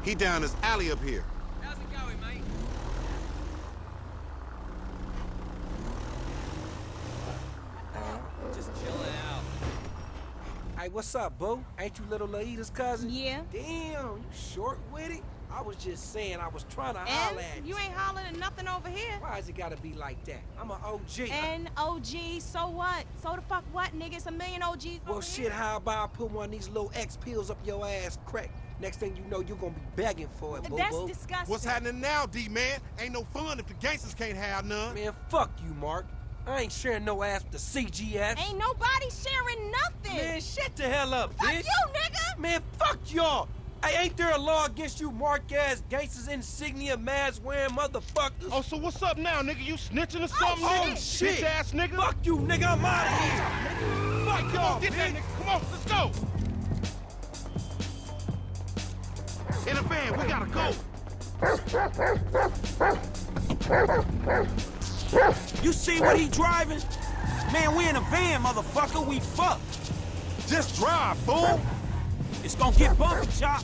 He down this alley up here. How's it going, mate? Just chilling out. Hey, what's up, boo? Ain't you little Laida's cousin? Yeah. Damn, you short with it? I was just saying I was trying to holler at And you ain't hollering at nothing over here. Why has it gotta be like that? I'm an OG. And OG, so what? So the fuck what, nigga? It's a million OGs Well, over shit, here. how about I put one of these little X pills up your ass crack? Next thing you know, you're gonna be begging for it, boo-boo. That's disgusting. What's happening now, D-man? Ain't no fun if the gangsters can't have none. Man, fuck you, Mark. I ain't sharing no ass with the CGF. Ain't nobody sharing nothing. Man, shut the hell up, fuck bitch. you, nigga. Man, fuck y'all. Hey, ain't there a law against you mark-ass gangsters, insignia, mask-wearing motherfuckers? Oh, so what's up now, nigga? You snitching or something, Oh, nigga? shit. Bitch-ass nigga. Fuck you, nigga. I'm out of here. Fuck y'all, Get that bitch. nigga. Come on, let's go. In the van, we gotta go. You see what he driving? Man, we in a van, motherfucker. We fucked. Just drive, fool. It's gonna get bumpy, Chop.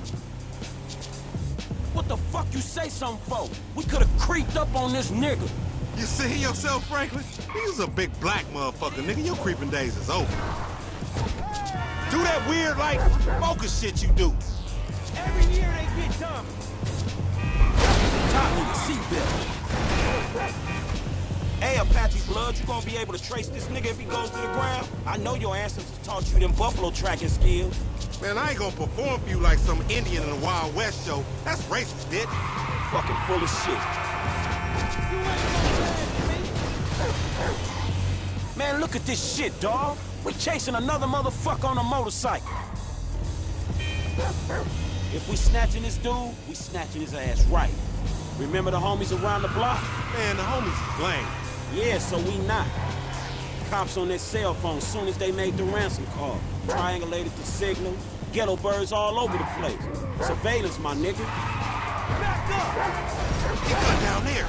What the fuck you say something for? We could've creeped up on this nigga. You see yourself, Franklin? He's a big black motherfucker, nigga. Your creeping days is over. Do that weird, like, focus shit you do. Every year they get dumb. Top need a seatbelt. Hey, Apache Blood, you gonna be able to trace this nigga if he goes to the ground? I know your ancestors taught you them buffalo tracking skills. Man, I ain't gonna perform for you like some Indian in a Wild West show. That's racist, bitch. Fucking full of shit. Man, look at this shit, dawg. We chasing another motherfucker on a motorcycle. If we snatching this dude, we snatching his ass right. Remember the homies around the block? Man, the homies is lame. Yeah, so we not. Cops on their cell phone soon as they made the ransom call. Triangulated the signal. Ghetto birds all over the place. Surveillance, my nigga. Back up! He got down there.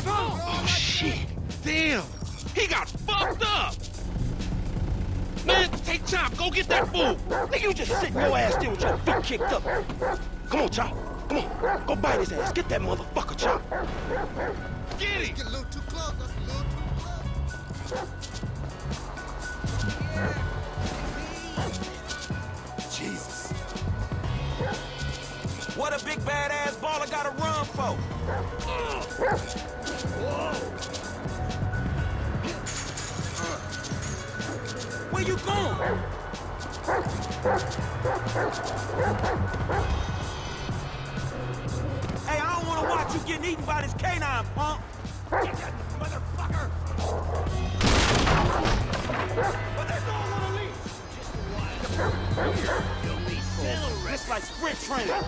Oh, shit. Damn. He got fucked up. Man, take Chop. Go get that fool. Nigga, you just sitting your ass there with your feet kicked up. Come on, Chop. Come on. Go bite his ass. Get that motherfucker, Chop. Get him. Get a little too close. That's a little too close. Jesus. What a big badass baller gotta run for? Where you going? Hey, I don't wanna watch you getting eaten by this canine, punk. Get that motherfucker! But there's no little leash. Just like sprint training.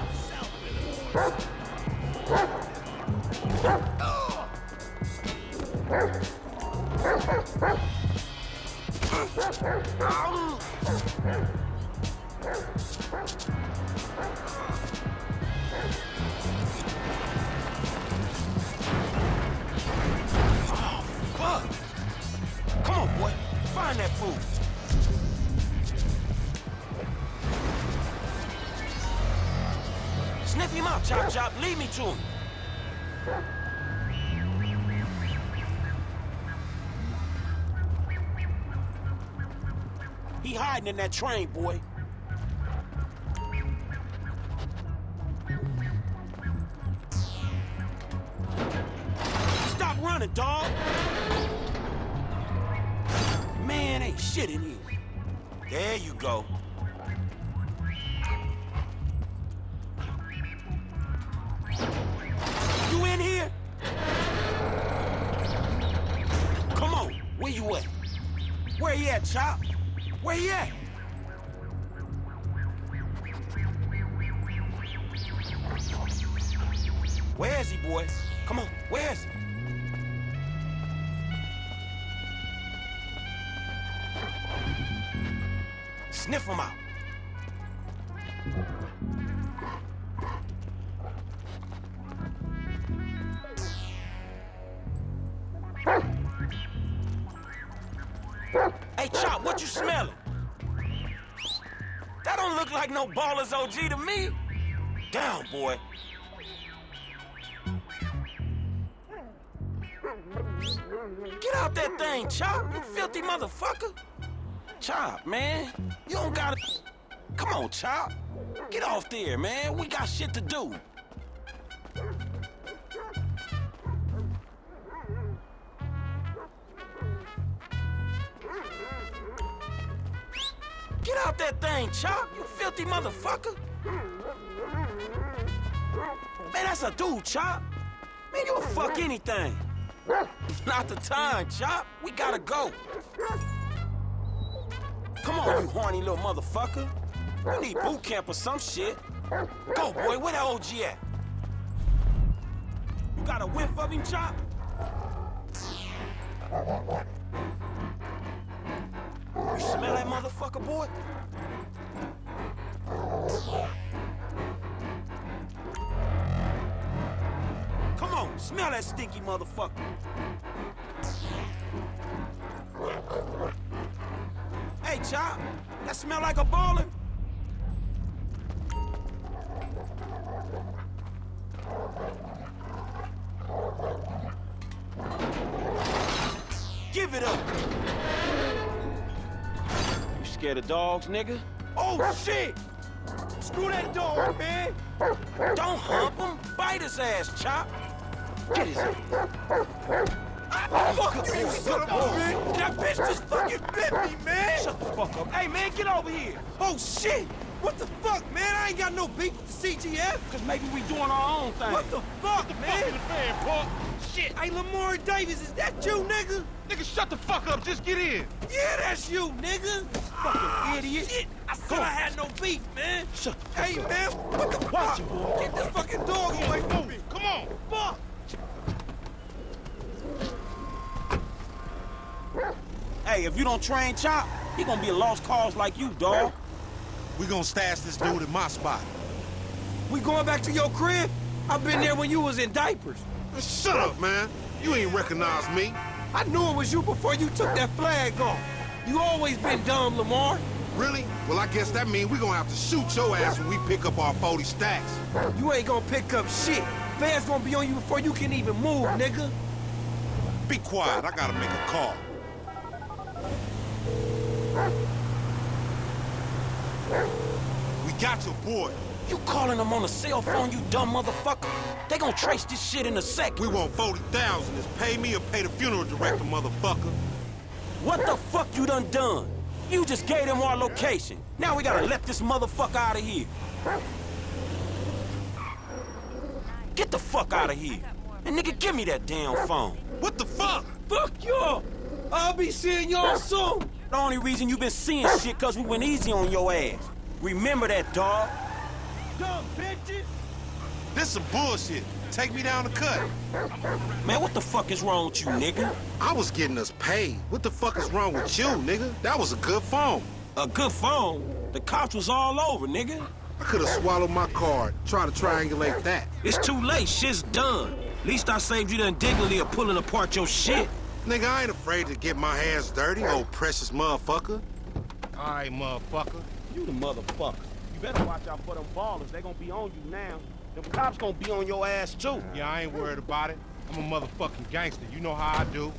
Oh, fuck. Come on, boy. Find that fool. Sniff him out, Chop Chop. Lead me to him. He hiding in that train, boy. Stop running, dog. Man, ain't shit in here. There you go. You in here? Come on, where you at? Where you at, Chop? Where you at? Where is he, boy? Come on, where is he? Sniff him out. What you smelling? That don't look like no Baller's OG to me. Down, boy. Get out that thing, Chop, you filthy motherfucker. Chop, man, you don't gotta... Come on, Chop. Get off there, man. We got shit to do. Get out that thing, Chop, you filthy motherfucker. Man, that's a dude, Chop. Man, you'll fuck anything. Not the time, Chop. We gotta go. Come on, you horny little motherfucker. You need boot camp or some shit. Go, boy. Where the OG at? You got a whiff of him, Chop? You smell that motherfucker, boy? Come on, smell that stinky motherfucker. Hey, Chop, that smell like a baller? Give it up. You scared of dogs, nigga? Oh, shit! Screw that dog, man! Don't hump him. Bite his ass, Chop. Get his ass. Fuck you, son of a bitch! That bitch just fucking bit me, man! Shut the fuck up. Hey, man, get over here. Oh, shit! What the fuck, man? I ain't got no beef with the CGF! Cause maybe we doing our own thing. What the fuck, man? fan, Paul. Shit. Hey, Lamar Davis, is that you, nigga? Nigga, shut the fuck up. Just get in. Yeah, that's you, nigga! Fucking idiot! Shit, I said I had no beef, man! Shut the Hey, fuck up. man, what the Watch fuck? it, boy. Get this fucking dog away from me! Come on. Fuck! Hey, if you don't train Chop, he gonna be a lost cause like you, dog. We gonna stash this dude in my spot. We going back to your crib? I've been there when you was in diapers. Shut up, man. You ain't recognize me. I knew it was you before you took that flag off. You always been dumb, Lamar. Really? Well, I guess that means we gonna have to shoot your ass when we pick up our 40 stacks. You ain't gonna pick up shit. Fans gonna be on you before you can even move, nigga. Be quiet. I gotta make a call. We got your boy. You calling them on a cell phone, you dumb motherfucker? They gonna trace this shit in a second. We want 40,000. It's pay me or pay the funeral director, motherfucker. What the fuck you done? You just gave them our location. Now we gotta let this motherfucker out of here. Get the fuck out of here. And nigga, give me that damn phone. What the fuck? Fuck y'all. I'll be seeing y'all soon. The only reason you been seeing shit cause we went easy on your ass. Remember that, dog. Dumb bitches. This some bullshit. Take me down the cut. Man, what the fuck is wrong with you, nigga? I was getting us paid. What the fuck is wrong with you, nigga? That was a good phone. A good phone? The cops was all over, nigga. I could have swallowed my card. Try to triangulate that. It's too late, shit's done. At least I saved you the indignity of pulling apart your shit. Nigga, I ain't afraid to get my hands dirty, old precious motherfucker. All right, motherfucker. You the motherfucker. You better watch out for them ballers. They gonna be on you now. Them cops gonna be on your ass, too. Yeah, I ain't worried about it. I'm a motherfucking gangster. You know how I do.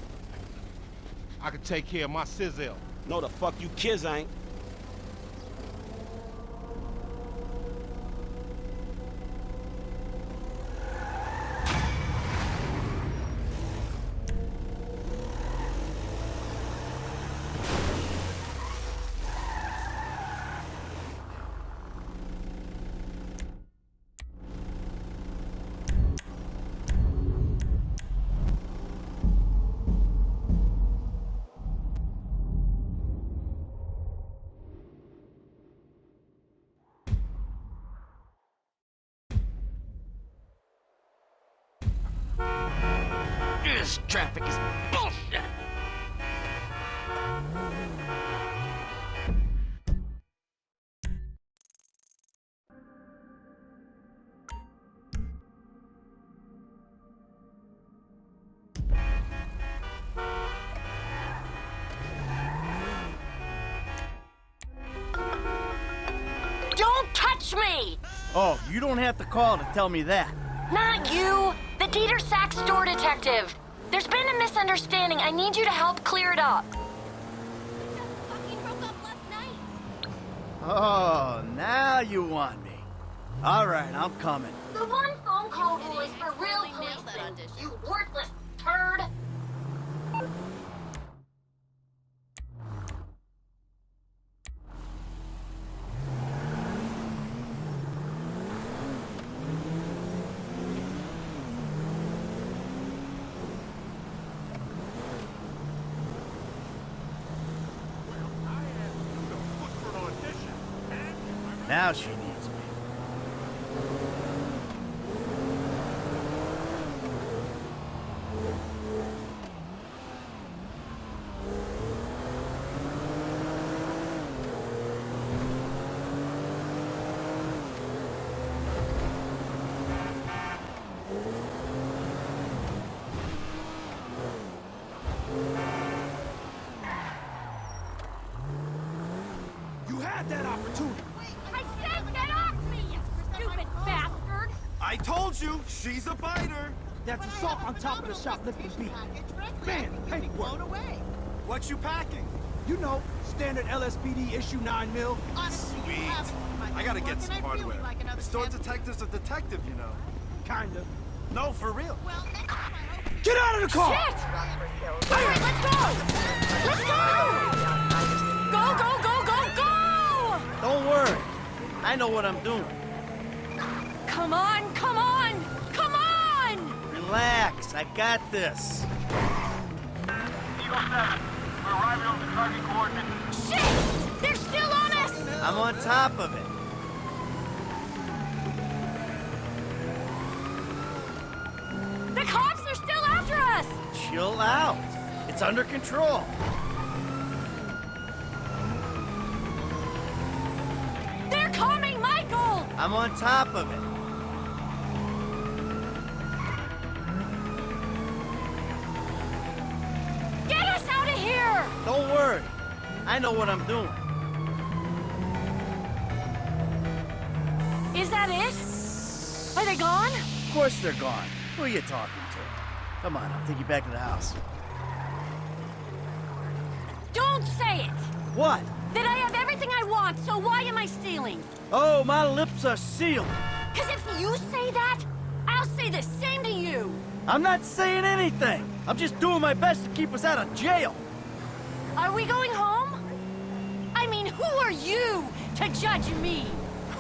I can take care of my sizzle. No, the fuck you kids ain't. This traffic is bullshit. touch me! Oh, you don't have to call to tell me that. Not you! The Dieter Sack store detective! There's been a misunderstanding. I need you to help clear it up. Oh, now you want me. All right, I'm coming. The one phone call rule is for real policemen, you worthless turd! Now she needs me. You had that opportunity. I said get off me, you stupid bastard! I told you, she's a biter. That's assault on top of the shoplifting beat. Bam, penny work. What you packing? You know, standard LSPD issue 9 mil. Sweet. I gotta get some hardware. The store detective's a detective, you know. Kinda. No, for real. Get out of the car! Shit! Alright, let's go! Let's go! Go, go, go, go, go! Don't worry. I know what I'm doing. Come on, come on, come on! Relax, I got this. Eagle 7, we're arriving on the target coordinates. Shit! They're still on us! I'm on top of it. The cops are still after us! Chill out. It's under control. They're coming, Michael! I'm on top of it. Get us out of here! Don't worry. I know what I'm doing. Is that it? Are they gone? Of course they're gone. Who are you talking to? Come on, I'll take you back to the house. Don't say it! What? That I have everything I want, so why am I stealing? Oh, my lips are sealed. Because if you say that, I'll say the same to you! I'm not saying anything. I'm just doing my best to keep us out of jail. Are we going home? I mean, who are you to judge me?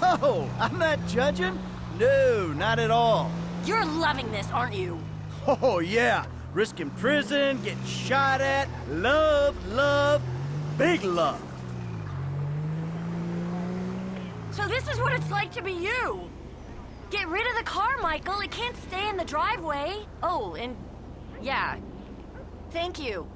Oh, I'm not judging. No, not at all. You're loving this, aren't you? Oh, yeah. Risking prison, getting shot at. Love, love, big love. So this is what it's like to be you. Get rid of the car, Michael. It can't stay in the driveway. Oh, and yeah. Thank you.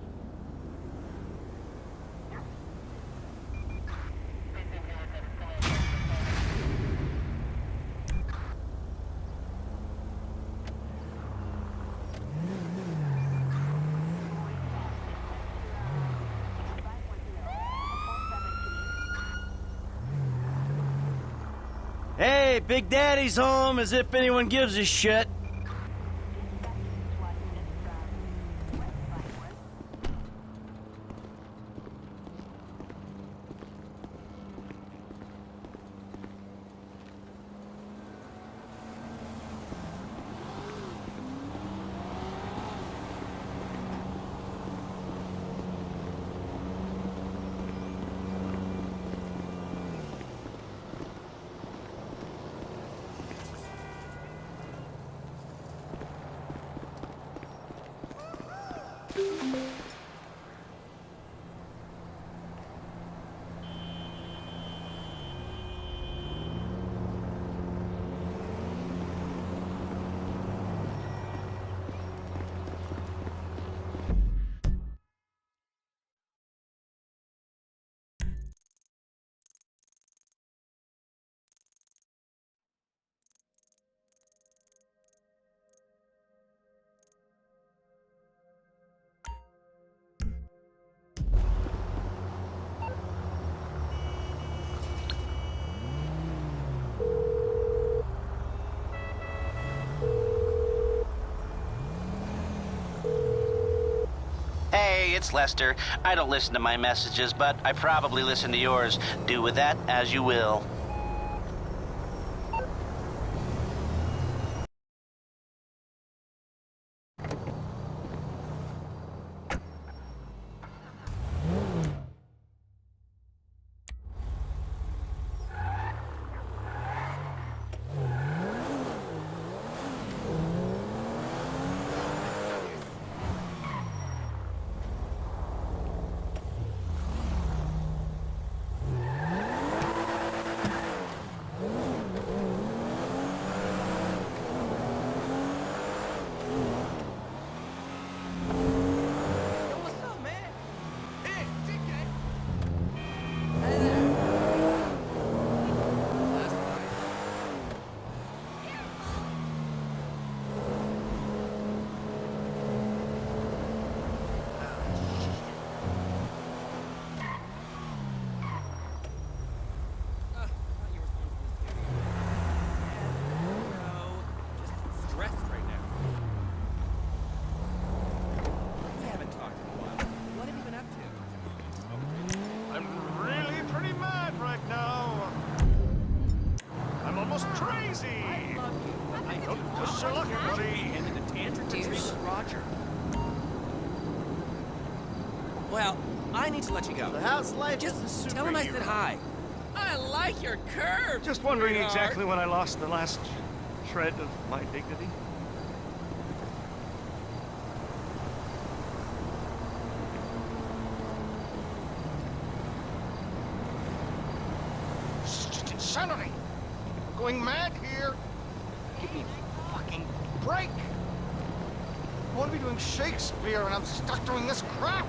Hey, Big Daddy's home, as if anyone gives a shit. it's Lester. I don't listen to my messages, but I probably listen to yours. Do with that as you will. Well, I need to let you go. The house life Just is a tell him I said superhero. hi. I like your curves. Just wondering sweetheart. exactly when I lost the last shred of my dignity. This is just insanity. I'm going mad here. Give me a fucking break. I want to be doing Shakespeare and I'm stuck doing this crap.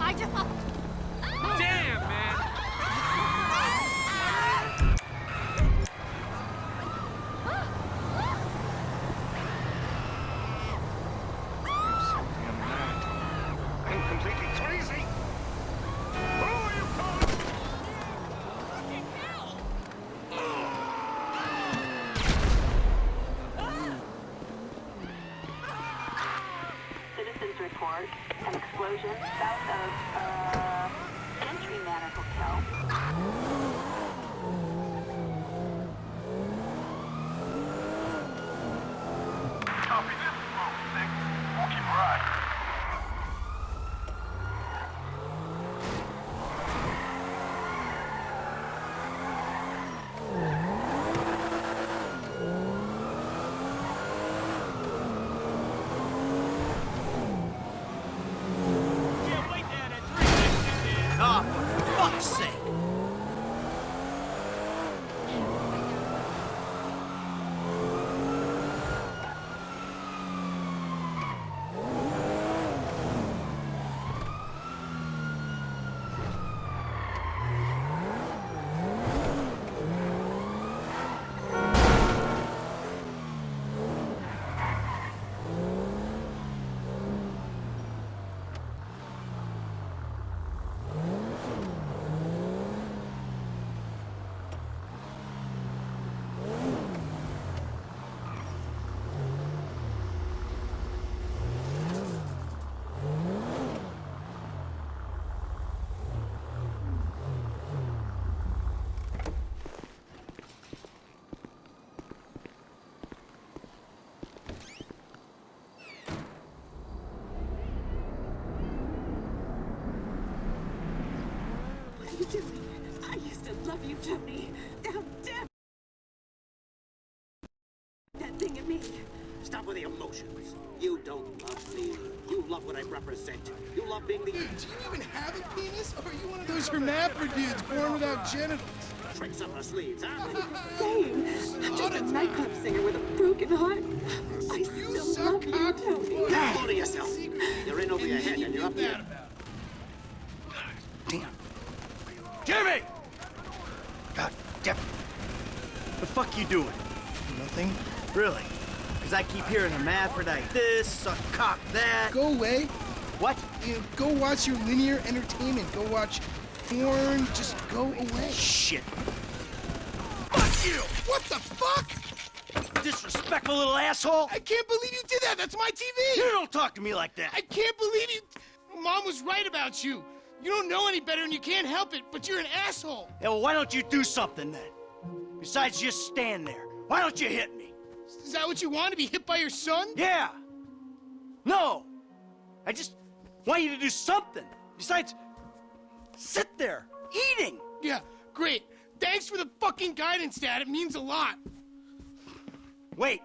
I just lost... Damn, man. I'm completely crazy. Who are you calling? Fucking hell. Citizens report an explosion south of, Entry Manor Hotel. Copy this, Road 6. We'll keep her eye. Can't wait down at 3. Oh, for fuck's sake! What are you doing? I used to love you, Tony. How dare that thing at me? Stop with the emotions. You don't love me. You love what I represent. You love being the... Dude, do you even have a penis? Or are you one of those hermaphrodites born without genitals? Tricks up her sleeves, huh? Same. I'm just a nightclub singer with a broken heart. I still love you, Tony. Hold to yourself. You're in over your head and you're up there. Damn. Jimmy! God damn it. The fuck you doing? Nothing. Really? Because I keep hearing hermaphrodite this, suck cock that. Go away. What? You know, go watch your linear entertainment. Go watch porn. Just go away. Shit. Fuck you! What the fuck? Disrespectful little asshole! I can't believe you did that. That's my TV. You don't talk to me like that. I can't believe you... Mom was right about you. You don't know any better and you can't help it, but you're an asshole. Yeah, well, why don't you do something then? Besides just stand there. Why don't you hit me? Is that what you want, to be hit by your son? Yeah. No. I just want you to do something. Besides, sit there, eating. Yeah, great. Thanks for the fucking guidance, Dad. It means a lot. Wait.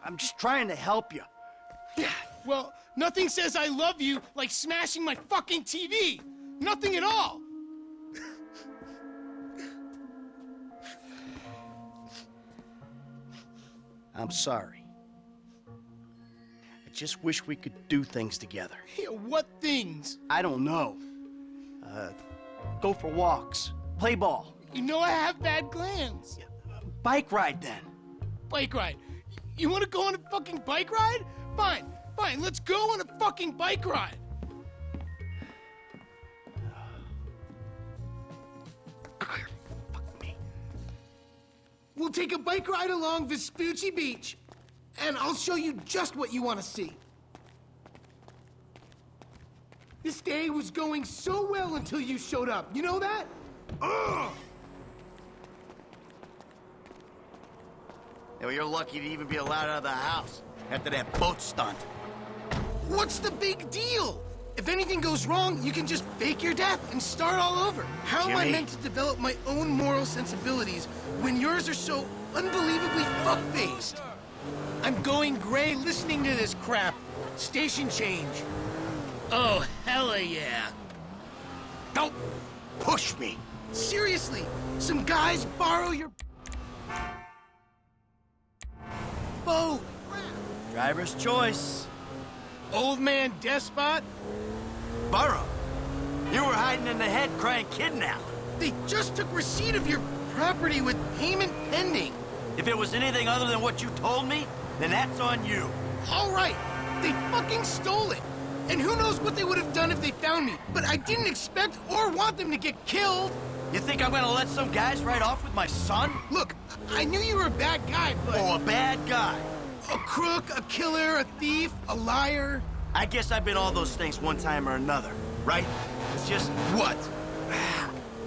I'm just trying to help you. Yeah, well, nothing says I love you like smashing my fucking TV. Nothing at all. I'm sorry. I just wish we could do things together. Yeah, what things? I don't know. Go for walks, play ball. You know I have bad glands. Bike ride then. Bike ride? You want to go on a fucking bike ride? Fine, fine, let's go on a fucking bike ride. Fuck me. We'll take a bike ride along Vespucci Beach, and I'll show you just what you want to see. This day was going so well until you showed up. You know that? Ugh! Yeah, well, you're lucky to even be allowed out of the house after that boat stunt. What's the big deal? If anything goes wrong, you can just fake your death and start all over. How am I Jimmy. meant to develop my own moral sensibilities when yours are so unbelievably fuck-faced? I'm going gray listening to this crap. Station change. Oh, hella yeah. Don't push me. Seriously, some guys borrow your boat. Driver's choice. Old man despot? Burrow. You were hiding in the head crying kidnap. They just took receipt of your property with payment pending. If it was anything other than what you told me, then that's on you. All right, they fucking stole it. And who knows what they would have done if they found me. But I didn't expect or want them to get killed. You think I'm gonna let some guys ride off with my son? Look, I knew you were a bad guy, but... Oh, a bad guy. A crook, a killer, a thief, a liar. I guess I've been all those things one time or another, right? It's just... What?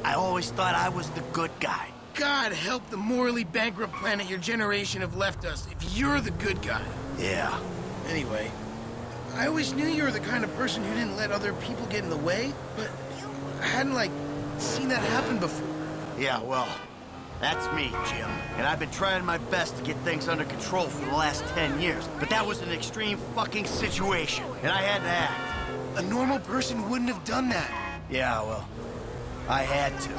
I always thought I was the good guy. God help the morally bankrupt planet your generation have left us if you're the good guy. Yeah. Anyway, I always knew you were the kind of person who didn't let other people get in the way, but I hadn't, like, seen that happen before. Yeah, well, that's me, Jim. And I've been trying my best to get things under control for the last 10 years. But that was an extreme fucking situation, and I had to act. A normal person wouldn't have done that. Yeah, well, I had to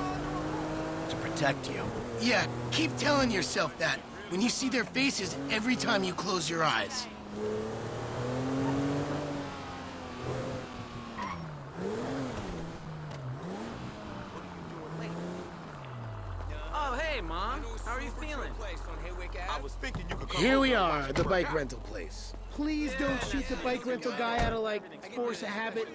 protect you. Yeah, keep telling yourself that when you see their faces every time you close your eyes. Oh, hey, Mom. How are you feeling? I was thinking you could come Here over we and are, watch the it bike play. rental place. Please don't shoot the bike rental guy out of, like, force of habit.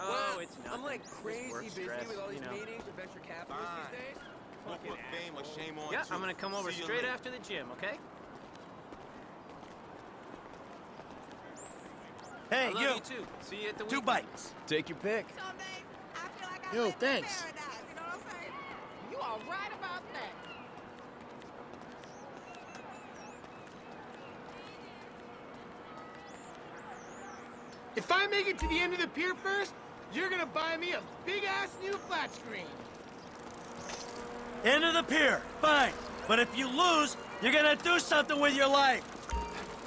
Oh, it's nothing. I'm like crazy busy stress, with all these you know. meetings with venture capitalists these days. We'll put fame or shame on Yeah, too. I'm gonna come over See you straight later. after the gym, okay? Hey, I love you. you too. See you at the 2 weekend. bites. Take your pick. Yo, thanks. You are right about that. If I make it to the end of the pier first, you're gonna buy me a big-ass new flat screen. End of the pier. Fine. But if you lose, you're gonna do something with your life.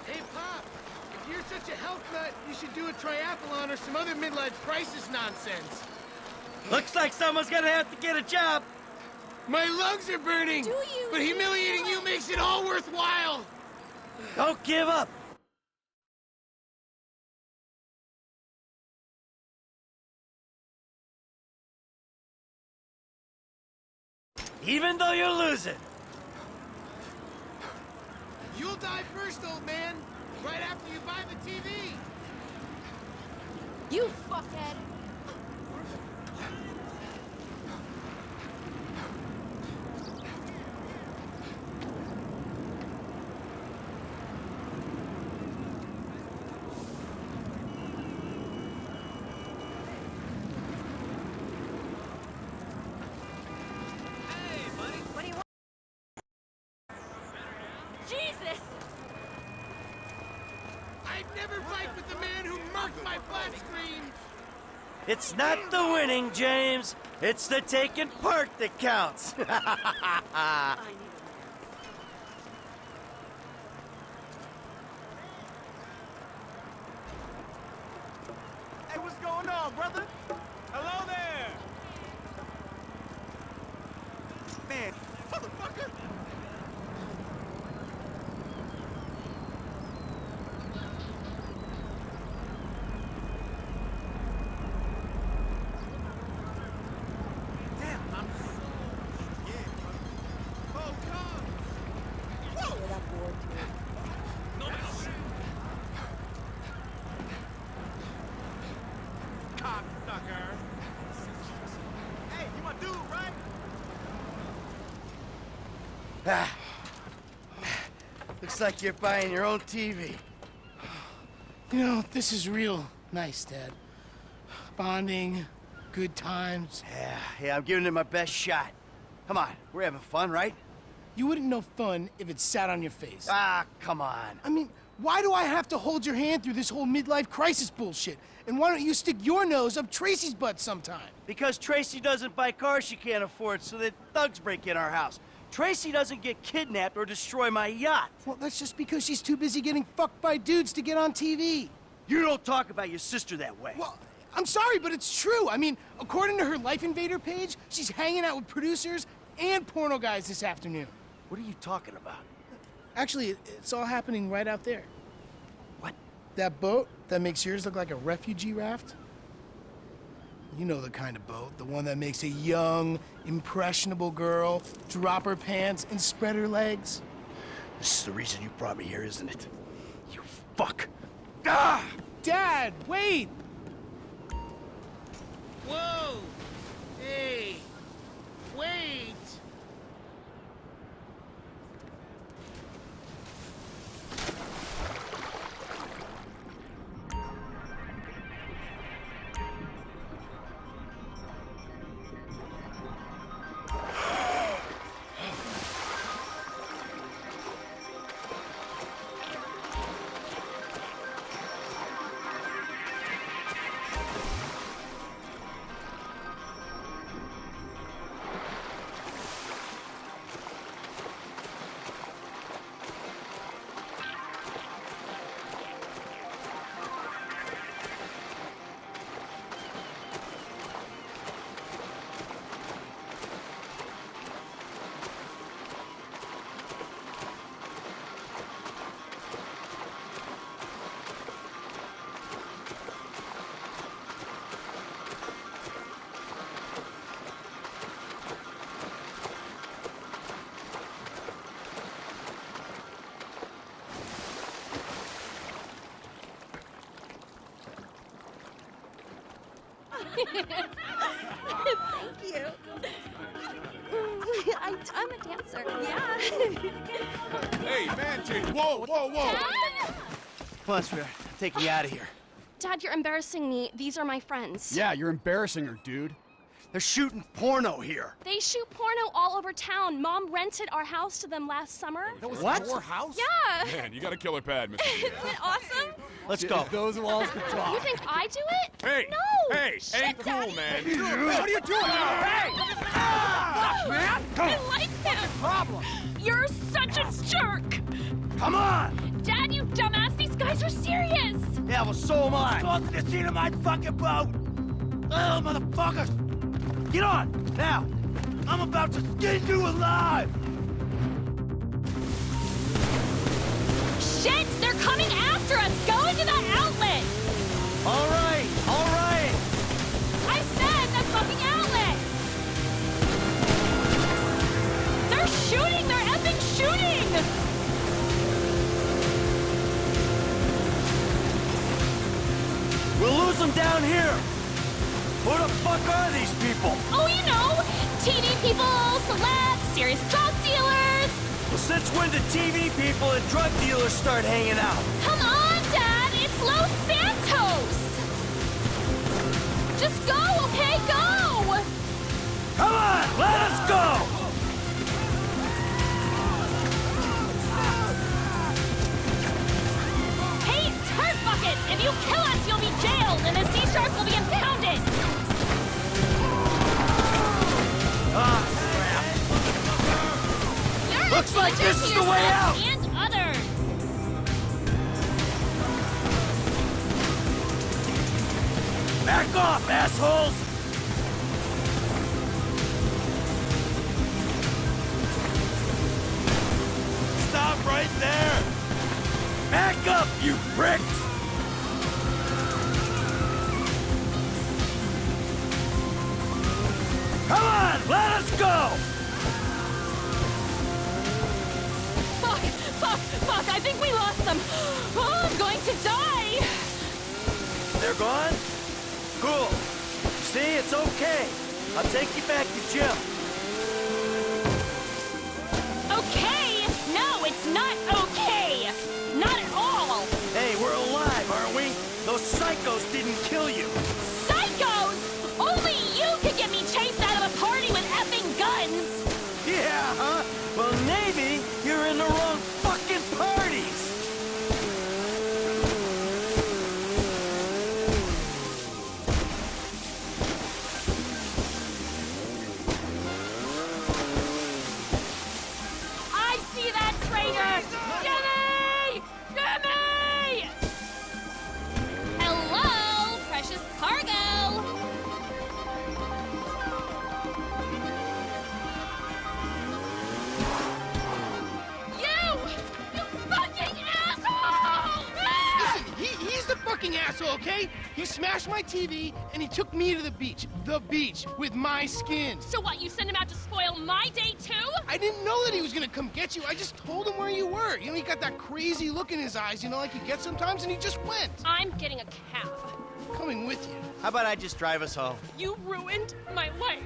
Hey, Pop, if you're such a health nut, you should do a triathlon or some other midlife crisis nonsense. Looks like someone's gonna have to get a job. My lungs are burning, but humiliating you makes it all worthwhile. Don't give up. Even though you're losing. You'll die first, old man, right after you buy the TV. You fuckhead. flat screen. It's not the winning, James. It's the taking part that counts. Hey, what's going on, brother? Hello there. Man, motherfucker. Looks like you're buying your own TV. You know, this is real nice, Dad. Bonding, good times. Yeah, I'm giving it my best shot. Come on, we're having fun, right? You wouldn't know fun if it sat on your face. Ah, come on. I mean, why do I have to hold your hand through this whole midlife crisis bullshit? And why don't you stick your nose up Tracy's butt sometime? Because Tracy doesn't buy cars she can't afford so that thugs break in our house. Tracy doesn't get kidnapped or destroy my yacht. Well, that's just because she's too busy getting fucked by dudes to get on TV. You don't talk about your sister that way. Well, I'm sorry, but it's true. I mean, according to her Life Invader page, she's hanging out with producers and porno guys this afternoon. What are you talking about? Actually, it's all happening right out there. What? That boat that makes yours look like a refugee raft? You know the kind of boat, the one that makes a young, impressionable girl drop her pants and spread her legs. This is the reason you brought me here, isn't it? You fuck. Ah! Dad, wait! Whoa! Hey! Wait! Thank you. I'm a dancer. Yeah. Hey, man, whoa, whoa, whoa. Dad? Come on, sweetheart. I'm taking you out of here. Dad, you're embarrassing me. These are my friends. Yeah, you're embarrassing her, dude. They're shooting porno here. They shoot porno all over town. Mom rented our house to them last summer. That was What? your house? Yeah. Man, you got a killer pad, Mr. Isn't it awesome? Let's go. Those walls can talk. You think I do it? Hey! No! Hey! Shit, Ain't cool, Daddy. man. What are you doing? Hey! Fuck, man! I like him. Problem. You're such a jerk. Come on! Dad, you dumbass. These guys are serious. Yeah, well, so am I. Go to the scene of my fucking boat! Oh, motherfuckers! Get on! Now! I'm about to skin you alive! Shit! They're coming after us! Go into the outlet! All right! All right! I said the fucking outlet! They're shooting! They're effing shooting! We'll lose them down here! Who the fuck are these people? Oh, you know! TV people, celebs, serious drug dealers! Well, since when did TV people and drug dealers start hanging out? Come on, Dad! It's Los Santos! Just go, okay? Go! Come on! Let us go! Hey, turd buckets! If you kill us, you'll will be jailed, and the sea shark will be impounded! You're Looks a like danger this to is the way yourself out. and others! Back off, assholes! Stop right there! Back up, you pricks! Come on, let us go! Fuck, I think we lost them! Oh, I'm going to die! They're gone? Cool. See, it's okay. I'll take you back to Jim. Okay? No, it's not okay! Not at all! Hey, we're alive, aren't we? Those psychos didn't kill you. Psychos! Only you could get me chased out of a party with effing guns! Yeah, huh? Well, maybe you're in the wrong fucking parties. I see that traitor! Jimmy! Jimmy! Hello, precious cargo! You fucking asshole! Listen, he's the fucking asshole, okay? He smashed my TV and he took me to the beach. The beach with my skin. So what, you sent him out to spoil my day too? I didn't know that he was gonna come get you. I just told him where you were. You know, he got that crazy look in his eyes, you know, like he gets sometimes, and he just went. I'm getting a cab. Coming with you. How about I just drive us home? You ruined my life.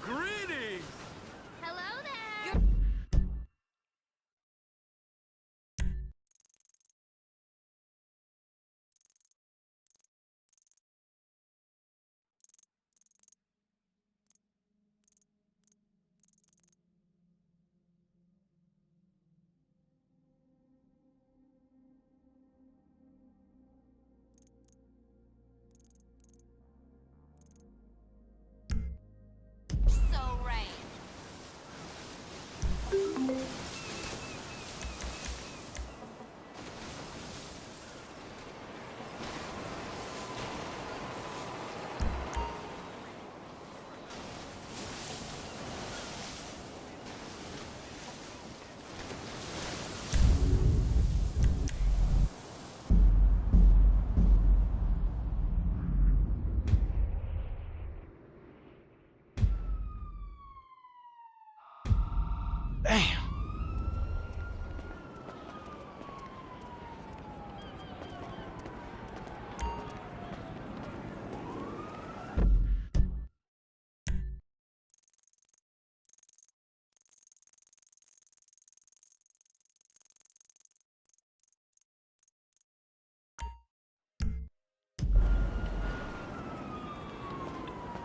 Greetings! Hello there. So right. Damn.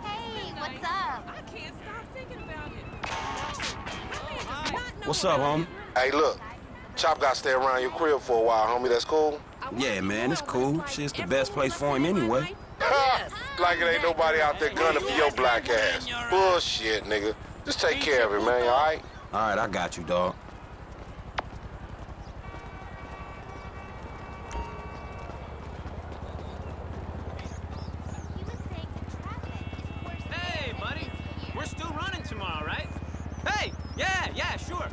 Hey, what's up? I can't stop thinking about it. What's up, homie? Hey, look. Chop got to stay around your crib for a while, homie. That's cool? Yeah, man, it's cool. Shit's the best place for him anyway. Like it ain't nobody out there gunning for your black ass. Bullshit, nigga. Just take care of it, man, all right? All right, I got you, dog. Hey, buddy. We're still running tomorrow, right? Hey, yeah, sure.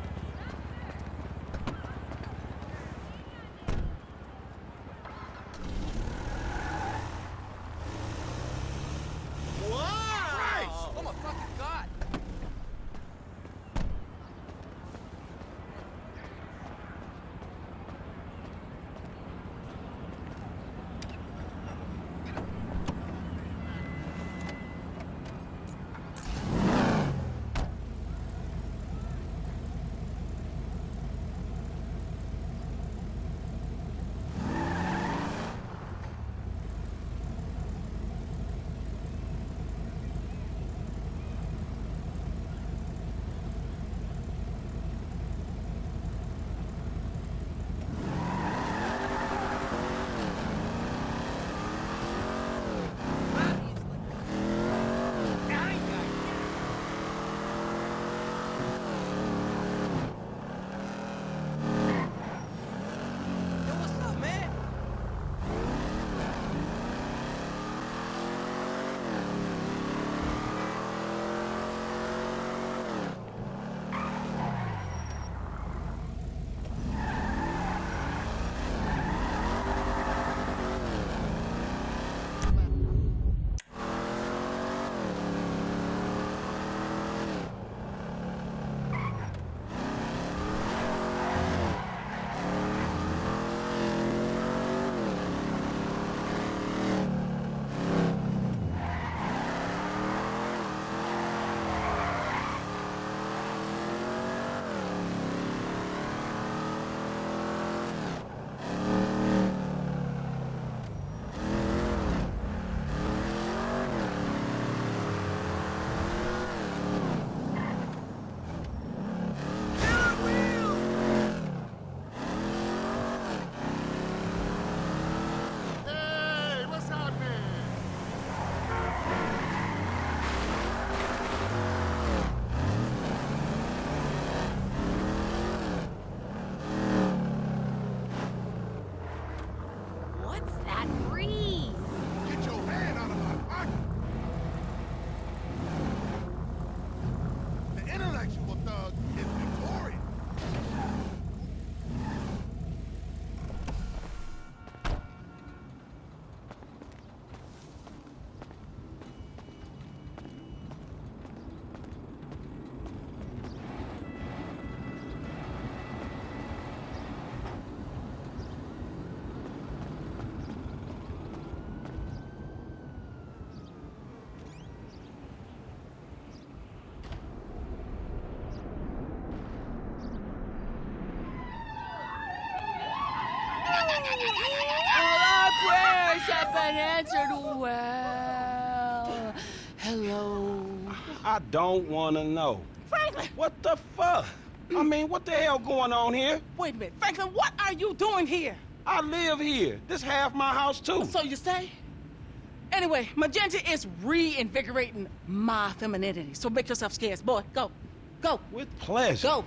I don't wanna know. Franklin! What the fuck? I mean, what the hell going on here? Wait a minute. Franklin, what are you doing here? I live here. This half my house, too. So you say? Anyway, Magenta is reinvigorating my femininity. So make yourself scarce. Boy, go. Go. With pleasure. Go.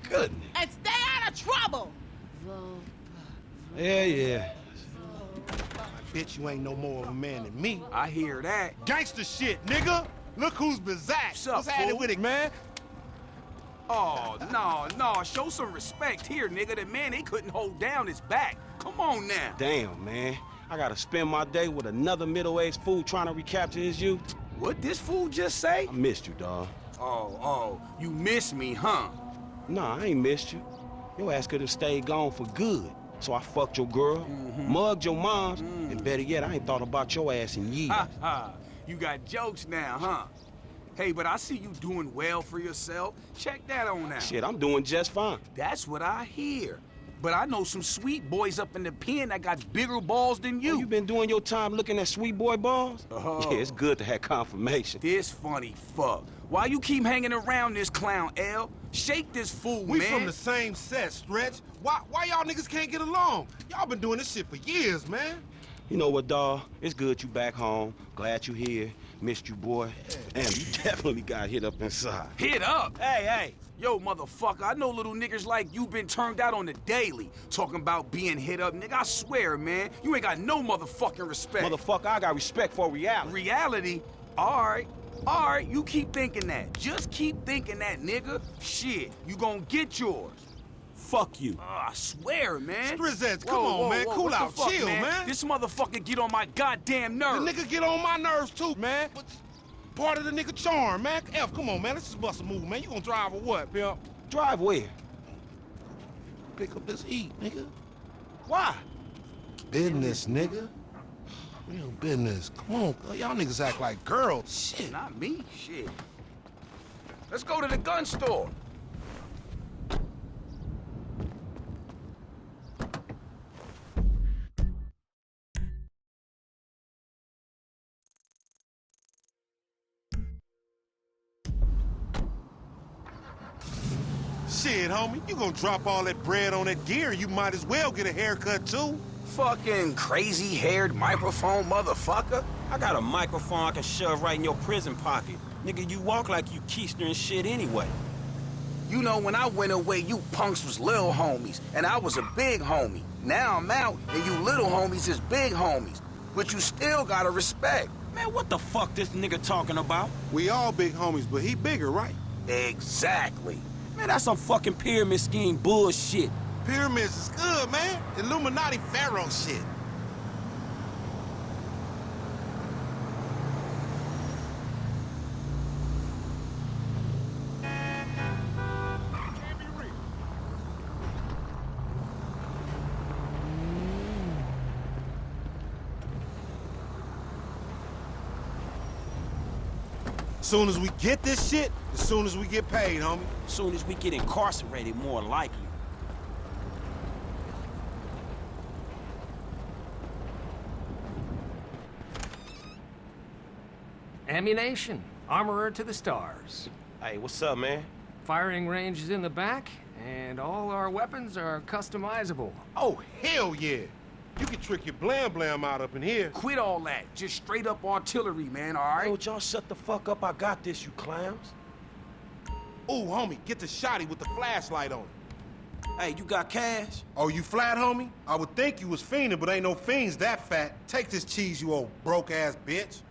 Goodness. And stay out of trouble. Yeah. Bitch, you ain't no more of a man than me. I hear that. Gangster shit, nigga. Look who's bizarre. What's at it with it, man? Oh, no. Show some respect here, nigga. The man, they couldn't hold down his back. Come on now. Damn, man. I gotta spend my day with another middle-aged fool trying to recapture his youth. What this fool just say? I missed you, dawg. Oh, you miss me, huh? Nah, I ain't missed you. Your ass could have stayed gone for good. So I fucked your girl, mugged your moms, and better yet, I ain't thought about your ass in years. Ha. You got jokes now, huh? Hey, but I see you doing well for yourself. Check that on out. Shit, I'm doing just fine. That's what I hear. But I know some sweet boys up in the pen that got bigger balls than you. Oh, you been doing your time looking at sweet boy balls? Oh. Yeah, it's good to have confirmation. This funny fuck. Why you keep hanging around this clown, L? Shake this fool, We man. from the same set, Stretch. Why y'all niggas can't get along? Y'all been doing this shit for years, man. You know what, dawg? It's good you back home. Glad you here. Missed you, boy. Damn, you definitely got hit up inside. Hit up? Hey. Yo, motherfucker, I know little niggas like you been turned out on the daily. Talking about being hit up, nigga, I swear, man. You ain't got no motherfucking respect. Motherfucker, I got respect for reality. Reality? All right, you keep thinking that. Just keep thinking that, nigga. Shit, you gonna get yours. Fuck you. I swear, man. Strizzets, come on, man. Cool what the out. fuck, Chill, man. This motherfucker get on my goddamn nerves. The nigga get on my nerves, too, man. Part of the nigga charm, man. F, come on, man. Let's just bust a move, man. You gonna drive or what, pimp? Drive where? Pick up this heat, nigga. Why? Business, nigga. Real business. Come on, y'all niggas act like girls. Shit. Not me, shit. Let's go to the gun store. Shit, homie, you gonna drop all that bread on that gear, you might as well get a haircut, too. Fucking crazy-haired microphone motherfucker. I got a microphone I can shove right in your prison pocket. Nigga, you walk like you keister and shit anyway. You know, when I went away, you punks was little homies, and I was a big homie. Now I'm out, and you little homies is big homies. But you still gotta respect. Man, what the fuck this nigga talking about? We all big homies, but he bigger, right? Exactly. Man, that's some fucking pyramid scheme bullshit. Pyramids is good, man. Illuminati pharaoh shit. Soon as we get this shit, as soon as we get paid, homie. Soon as we get incarcerated, more likely. Ammunition. Armorer to the stars. Hey, what's up, man? Firing range is in the back, and all our weapons are customizable. Oh, hell yeah. You can trick your blam out up in here. Quit all that. Just straight up artillery, man, all right? Yo, y'all shut the fuck up. I got this, you clowns. Ooh, homie, get the shotty with the flashlight on it. Hey, you got cash? Oh, you flat, homie? I would think you was fiending, but ain't no fiends that fat. Take this cheese, you old broke-ass bitch.